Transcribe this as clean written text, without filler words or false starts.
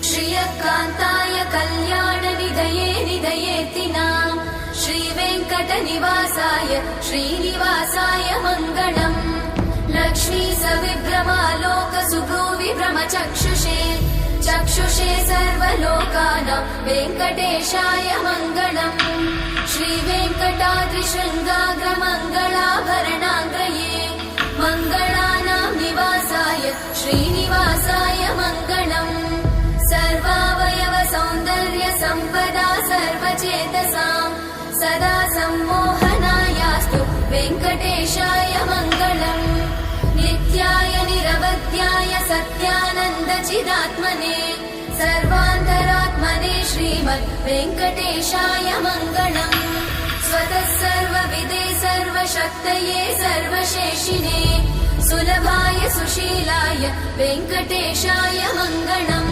श्रियकान्ताय कल्याणनिधये निधयेतिनाम् श्रीवेङ्कटनिवासाय श्रीनिवासाय मङ्गलम् लक्ष्मी सविभ्रमालोक सुभ्रूविभ्रमचक्षुषे चक्षुषे सर्वलोकानां वेङ्कटेशाय मङ्गलम् श्रीवेङ्कटाद्रिशृङ्गाग्रमङ्गलाभरणाङ्गये मङ्गलानां निवासाय श्रीनिवासाय मङ्गलम् सर्वावयव सौन्दर्य सम्पदा सर्वचेतसां सदा सम्मोहनायास्तु वेङ्कटेशाय मङ्गलम् नित्याय निरवध्याय सत्यानन्द चिदात्मने सर्वान्तरात्मने श्रीमद् वेङ्कटेशाय मङ्गलम् स्वतः सर्वविदे सर्वशक्तये सर्वशेषिने सुलभाय सुशीलाय वेङ्कटेशाय मङ्गलम्।